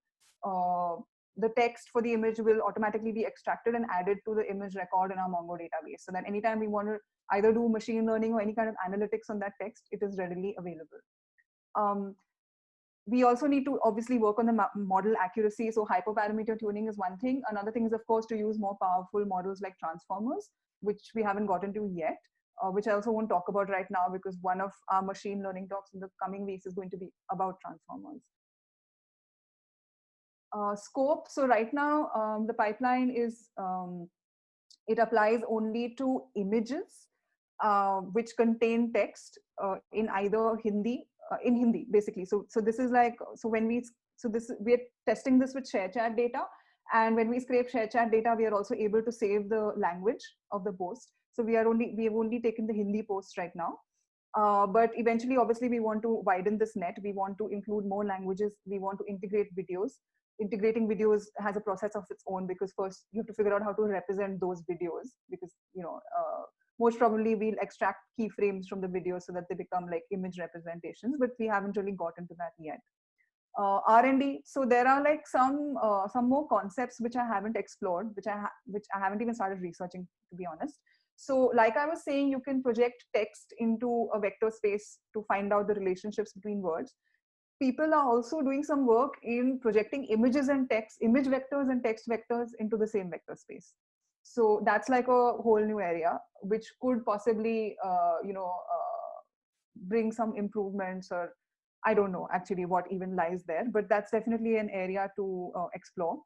the text for the image will automatically be extracted and added to the image record in our Mongo database. So that anytime we want to either do machine learning or any kind of analytics on that text, it is readily available. We also need to obviously work on the model accuracy. So hyperparameter tuning is one thing. Another thing is, of course, to use more powerful models like transformers, which we haven't gotten to yet, which I also won't talk about right now, because one of our machine learning talks in the coming weeks is going to be about transformers. Scope, so right now the pipeline is, it applies only to images which contain text in either Hindi, in Hindi basically. So this is like, so when we, so this, we're testing this with ShareChat data, and when we scrape ShareChat data, we are also able to save the language of the post. So we have only taken the Hindi post right now. But eventually, obviously, we want to widen this net. We want to include more languages. We want to integrate videos. Integrating videos has a process of its own, because first you have to figure out how to represent those videos, because, you know, most probably we'll extract keyframes from the video so that they become like image representations, but we haven't really gotten to that yet. R&D, so there are like some more concepts which I haven't explored, which I haven't even started researching, to be honest. So like I was saying, you can project text into a vector space to find out the relationships between words. People are also doing some work in projecting images and text, image vectors and text vectors into the same vector space. So that's like a whole new area, which could possibly, bring some improvements, or I don't know actually what even lies there, but that's definitely an area to explore.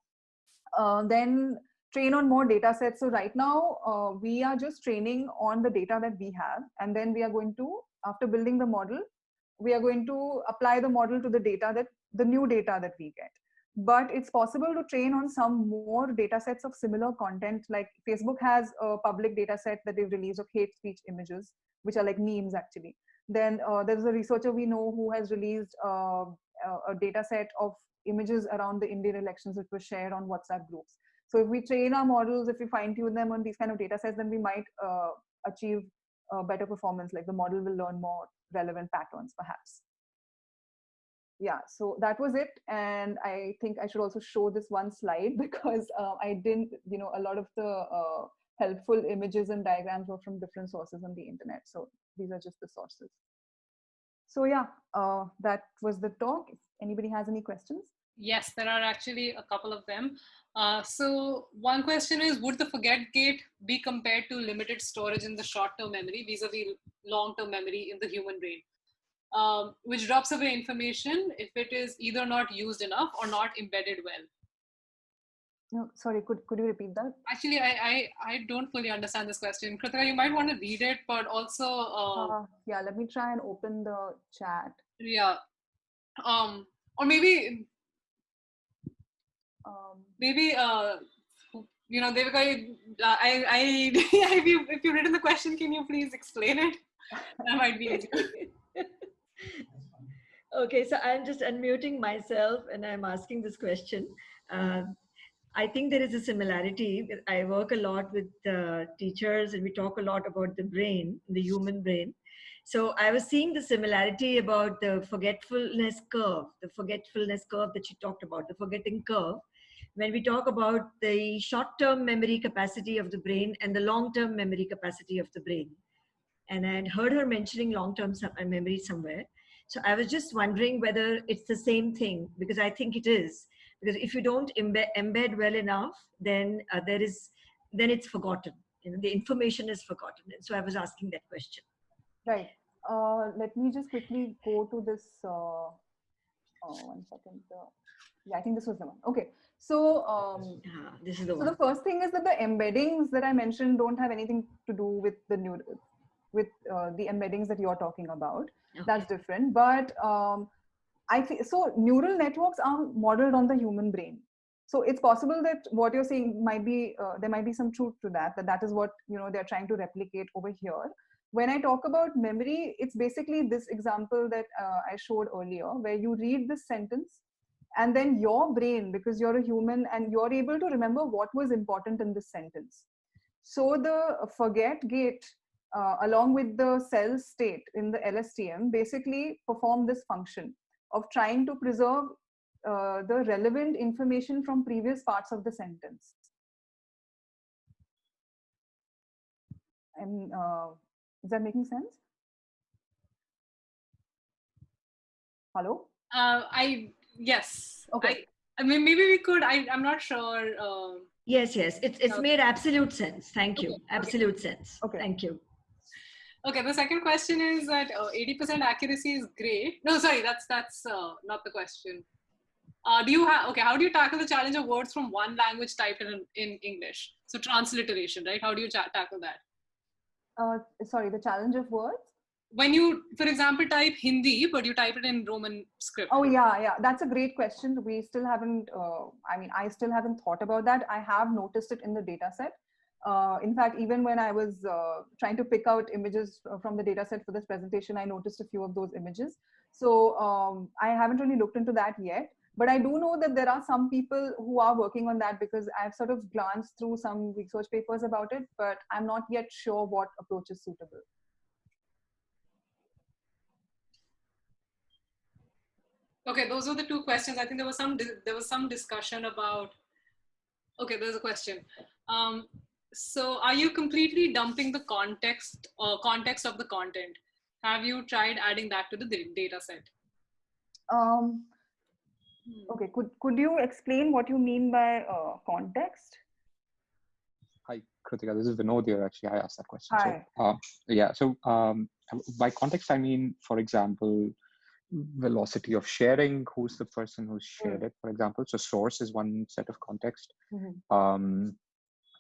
Then train on more data sets. So right now we are just training on the data that we have, and then we are going to, after building the model, we are going to apply the model to the data, that the new data that we get. But it's possible to train on some more data sets of similar content. Like Facebook has a public data set that they've released of hate speech images, which are like memes actually. Then there's a researcher we know who has released a data set of images around the Indian elections that were shared on WhatsApp groups. So if we train our models, if we fine tune them on these kind of data sets, then we might achieve better performance. Like the model will learn more relevant patterns, perhaps. Yeah, so that was it. And I think I should also show this one slide, because I didn't, you know, a lot of the helpful images and diagrams were from different sources on the internet. So these are just the sources. So yeah, that was the talk. If anybody has any questions? Yes, there are actually a couple of them. So one question is, would the forget gate be compared to limited storage in the short-term memory vis-a-vis long-term memory in the human brain, which drops away information if it is either not used enough or not embedded well? No, sorry, could you repeat that? Actually, I don't fully understand this question. Kritika, you might want to read it, but also... yeah, let me try and open the chat. Yeah. Or maybe... maybe... you know, Devika, if you've written the question, can you please explain it? That might be easier. Okay, so I'm just unmuting myself and I'm asking this question. I think there is a similarity. I work a lot with teachers, and we talk a lot about the brain, the human brain. So I was seeing the similarity about the forgetfulness curve that you talked about, the forgetting curve. When we talk about the short-term memory capacity of the brain and the long-term memory capacity of the brain. And I had heard her mentioning long-term memory somewhere. So I was just wondering whether it's the same thing, because I think it is. Because if you don't embed well enough, then it's forgotten. You know, the information is forgotten. And so I was asking that question. Right. Let me just quickly go to this. 1 second. Yeah, I think this was the one. Okay. So this is the one. So the first thing is that the embeddings that I mentioned don't have anything to do with the the embeddings that you're talking about. Okay. That's different. But so neural networks are modeled on the human brain. So it's possible that what you're saying might be, there might be some truth to that is what, you know, they're trying to replicate over here. When I talk about memory, it's basically this example that I showed earlier, where you read this sentence and then your brain, because you're a human and you're able to remember what was important in this sentence. So the forget gate, along with the cell state in the LSTM, basically perform this function of trying to preserve the relevant information from previous parts of the sentence. And is that making sense? Hello? Yes. Okay. I mean, maybe we could, I'm not sure. Yes, it's made absolute sense. Thank you. Okay. Absolute sense. Okay. Thank you. Okay, the second question is that 80% accuracy is great. No, sorry, that's not the question. do you have, okay, how do you tackle the challenge of words from one language typed in English? So transliteration, right? How do you tackle that? Sorry, the challenge of words? When you, for example, type Hindi, but you type it in Roman script. Oh yeah, that's a great question. We still haven't, I still haven't thought about that. I have noticed it in the data set. In fact, even when I was trying to pick out images from the data set for this presentation, I noticed a few of those images. So I haven't really looked into that yet, but I do know that there are some people who are working on that, because I've sort of glanced through some research papers about it, but I'm not yet sure what approach is suitable. Okay, those were the two questions. I think there was some discussion about, okay, there's a question. So are you completely dumping the context of the content? Have you tried adding that to the data set? Okay, could you explain what you mean by context? Hi, Kritika, this is Vinod here. Actually, I asked that question. Hi. So, yeah, so by context, I mean, for example, velocity of sharing, who's the person who's shared it, for example. So source is one set of context.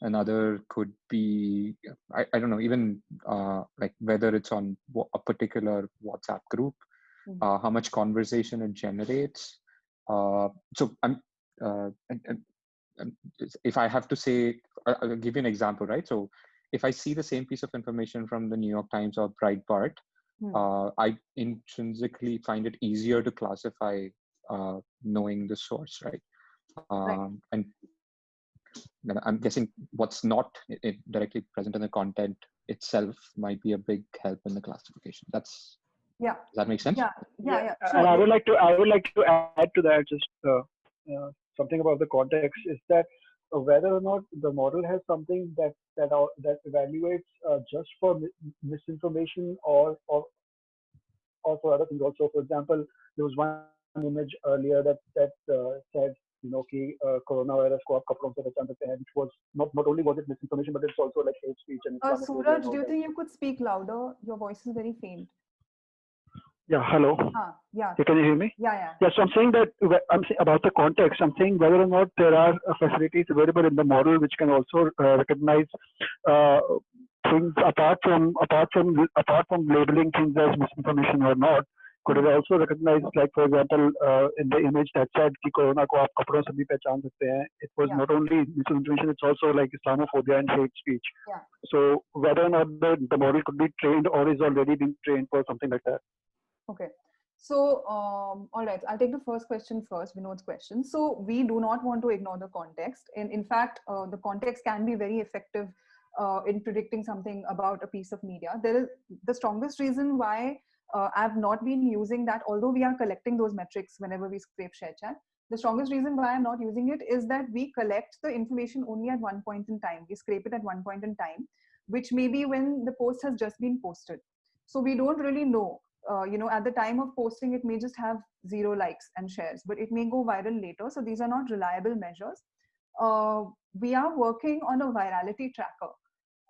Another could be, I don't know, even like whether it's on a particular WhatsApp group, how much conversation it generates. So if I have to say, I'll give you an example, right? So if I see the same piece of information from the New York Times or Breitbart, I intrinsically find it easier to classify knowing the source, right? And I'm guessing what's not directly present in the content itself might be a big help in the classification. Does that make sense? Yeah. Sure. And I would like to add to that just something about the context, is that whether or not the model has something that evaluates just for misinformation or for other things also. For example, there was one image earlier that said, coronavirus को आप कपड़ों से पहचान सकते हैं, which was not only was it misinformation, but it's also like hate speech and Suraj, do you think you could speak louder? Your voice is very faint. Yeah, hello. Yeah. Can you hear me? Yeah. Yeah, so I'm saying that about the context, I'm saying whether or not there are facilities available in the model which can also recognize things apart from labeling things as misinformation or not. Could it also recognize, like for example, in the image that said कि corona को आप कपड़ों से भी पहचान सकते हैं, it was not only misinformation, it's also like Islamophobia and hate speech. Yeah. So whether or not the model could be trained or is already being trained for something like that. Okay. So, all right, I'll take the first question first, Vinod's question. So we do not want to ignore the context. In fact, the context can be very effective in predicting something about a piece of media. There is the strongest reason why I've not been using that, although we are collecting those metrics whenever we scrape ShareChat. The strongest reason why I'm not using it is that we collect the information only at one point in time. We scrape it at one point in time, which may be when the post has just been posted. So we don't really know. At the time of posting, it may just have 0 likes and shares, but it may go viral later. So these are not reliable measures. We are working on a virality tracker,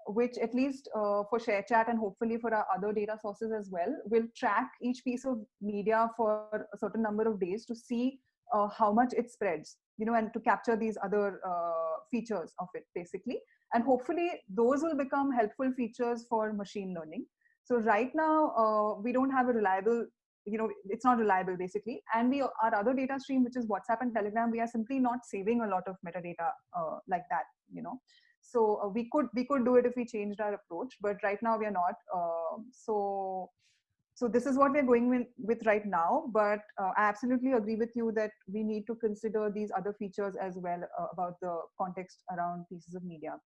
which at least for ShareChat and hopefully for our other data sources as well, will track each piece of media for a certain number of days to see how much it spreads, and to capture these other features of it basically. And hopefully those will become helpful features for machine learning. So right now, we don't have a reliable, it's not reliable basically. And our other data stream, which is WhatsApp and Telegram, we are simply not saving a lot of metadata like that, So we could do it if we changed our approach, but right now we are not. So this is what we're going with right now, but I absolutely agree with you that we need to consider these other features as well about the context around pieces of media.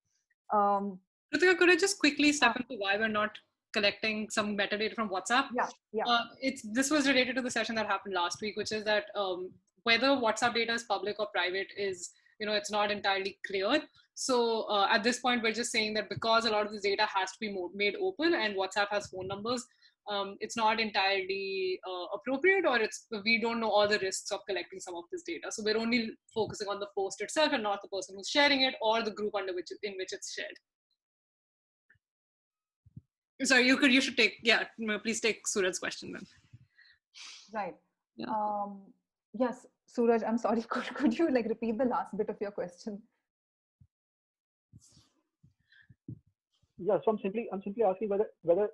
Kritika, could I just quickly step into why we're not collecting some metadata from WhatsApp? Yeah. This was related to the session that happened last week, which is that whether WhatsApp data is public or private is, it's not entirely clear. So at this point, we're just saying that because a lot of this data has to be made open and WhatsApp has phone numbers, it's not entirely appropriate, or we don't know all the risks of collecting some of this data. So we're only focusing on the post itself and not the person who's sharing it or the group in which it's shared. So you should take, please take Suraj's question then. Right. Yeah. Yes. Suraj, I'm sorry, could you like repeat the last bit of your question? Yeah, so I'm simply asking whether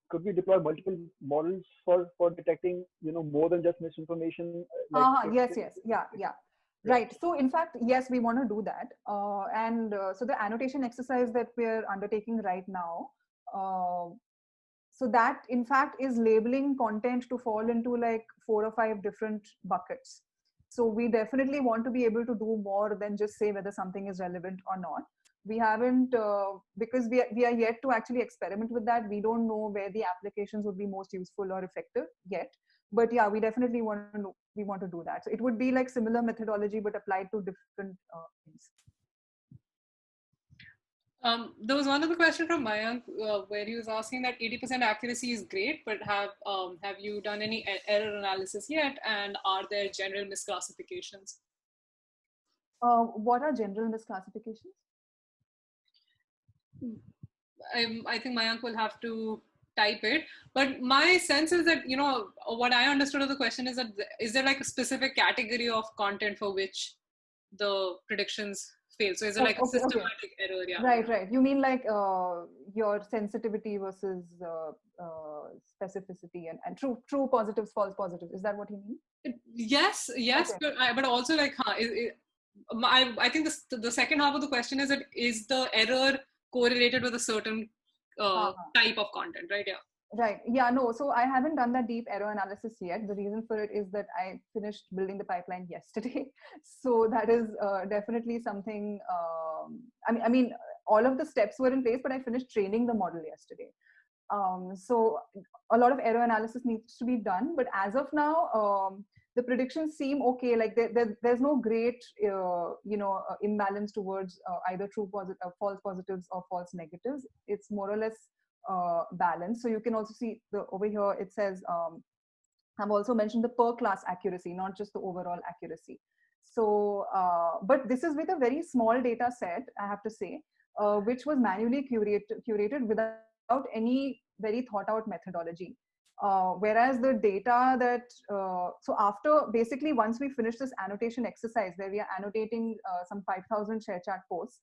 could we deploy multiple models for detecting more than just misinformation, Yes, yeah. yeah. Right. So in fact, yes, we want to do that. So the annotation exercise that we're undertaking right now, so that in fact is labeling content to fall into like 4 or 5 different buckets. So we definitely want to be able to do more than just say whether something is relevant or not. We haven't, because we are yet to actually experiment with that. We don't know where the applications would be most useful or effective yet. But yeah, we definitely want to do that. So it would be like similar methodology, but applied to different things. There was one other question from Mayank where he was asking that 80% accuracy is great, but have you done any error analysis yet? And are there general misclassifications? What are general misclassifications? I think Mayank will have to type it, but my sense is that what I understood of the question is that is there like a specific category of content for which the predictions fail? So is it like a systematic error? Yeah. Right. You mean like your sensitivity versus specificity and true positives, false positives. Is that what you mean? Yes, okay. but also like, I think the second half of the question is that is the error correlated with a certain type of content, right? Yeah. Right. Yeah, no. So I haven't done that deep error analysis yet. The reason for it is that I finished building the pipeline yesterday. So that is definitely something, I mean, all of the steps were in place, but I finished training the model yesterday. So a lot of error analysis needs to be done. But as of now, the predictions seem okay. Like there's no great, imbalance towards either false positives or false negatives. It's more or less balance. So you can also see over here it says I've also mentioned the per class accuracy, not just the overall accuracy. So but this is with a very small data set, I have to say, which was manually curated without any very thought out methodology. Whereas the data that so after basically once we finish this annotation exercise where we are annotating some 5,000 ShareChat posts,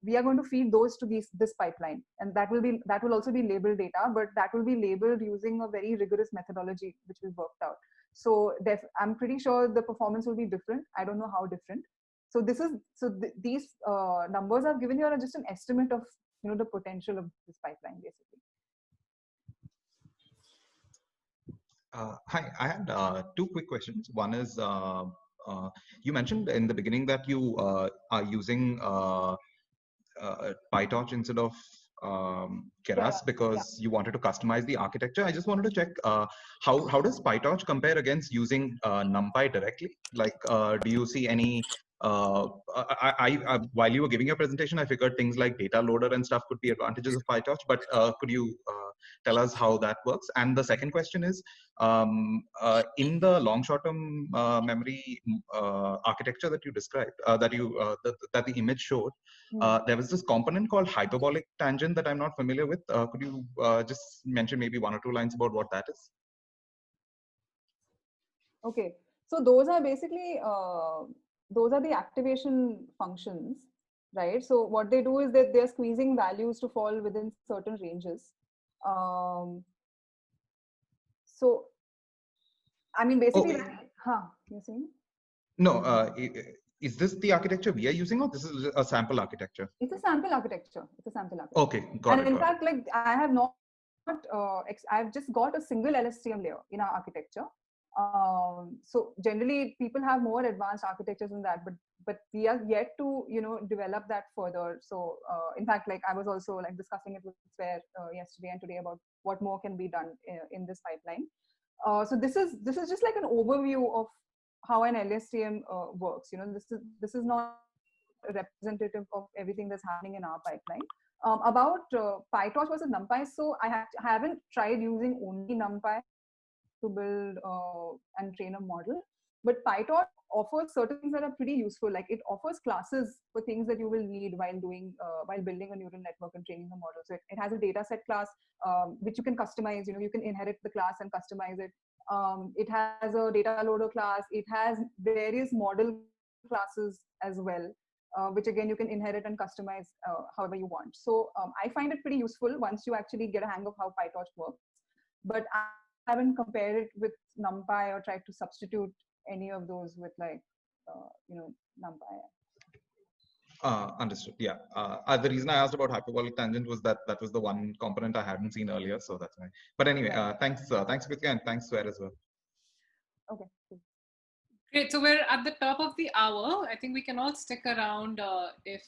we are going to feed those to this pipeline, and that will also be labeled data, but that will be labeled using a very rigorous methodology which we worked out. So I'm pretty sure the performance will be different. I don't know how different. So these numbers I've given you are just an estimate of the potential of this pipeline basically. Hi, I had 2 quick questions. One is you mentioned in the beginning that you are using PyTorch instead of Keras because you wanted to customize the architecture. I just wanted to check how does PyTorch compare against using NumPy directly? Like, do you see any? While you were giving your presentation, I figured things like data loader and stuff could be advantages of PyTorch, but could you tell us how that works? And the second question is, in the long short-term memory architecture that you described, that the image showed, there was this component called hyperbolic tangent that I'm not familiar with. Could you just mention maybe 1 or 2 lines about what that is? Okay, so those are basically those are the activation functions, right? So what they do is that they're squeezing values to fall within certain ranges. So I mean basically, you're saying? No, is this the architecture we are using, or this is a sample architecture? It's a sample architecture. Okay, got it. And in fact, like I have not, I've just got a single LSTM layer in our architecture. So generally people have more advanced architectures than that, but we are yet to develop that further. So in fact, like I was also like discussing it with Sver yesterday and today about what more can be done in this pipeline. So this is just like an overview of how an LSTM works. This is not representative of everything that's happening in our pipeline. About PyTorch versus NumPy, so I haven't tried using only NumPy to build and train a model, but PyTorch offers certain things that are pretty useful. Like it offers classes for things that you will need while building a neural network and training the model. So it has a dataset class which you can customize. You can inherit the class and customize it. It has a data loader class. It has various model classes as well, which again you can inherit and customize however you want. So I find it pretty useful once you actually get a hang of how PyTorch works. But I haven't compared it with NumPy or tried to substitute any of those with like, NumPy. Understood. Yeah. The reason I asked about hyperbolic tangent was that was the one component I hadn't seen earlier, so that's why. But anyway, thanks, Kritika, and thanks Swear as well. Okay. Cool. Great. So we're at the top of the hour. I think we can all stick around if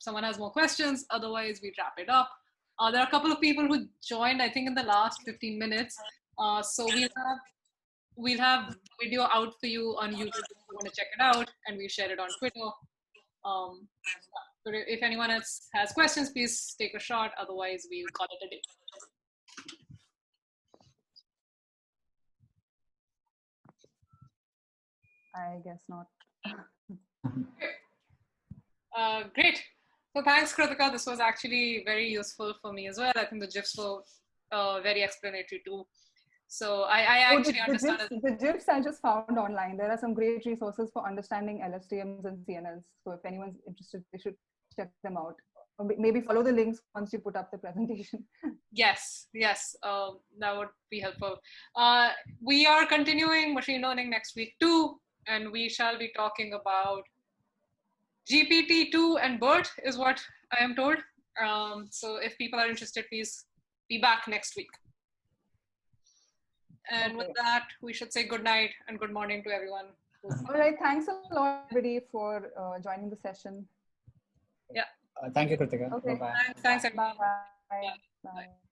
someone has more questions. Otherwise, we wrap it up. There are a couple of people who joined, I think, in the last 15 minutes. So we'll have video out for you on YouTube if you want to check it out, and we'll share it on Twitter. So if anyone else has questions, please take a shot. Otherwise, we'll call it a day. I guess not. Great. So thanks, Kritika. This was actually very useful for me as well. I think the GIFs were very explanatory too. So I actually understand the GIFs I just found online. There are some great resources for understanding LSTMs and CNNs. So if anyone's interested, they should check them out. Or maybe follow the links once you put up the presentation. Yes, that would be helpful. We are continuing machine learning next week too, and we shall be talking about GPT-2 and BERT is what I am told. So if people are interested, please be back next week. And with that, we should say good night and good morning to everyone. All right. Thanks a lot, everybody, for joining the session. Yeah. Thank you, Kritika. Okay. Bye-bye. Thanks everyone. Bye. Bye.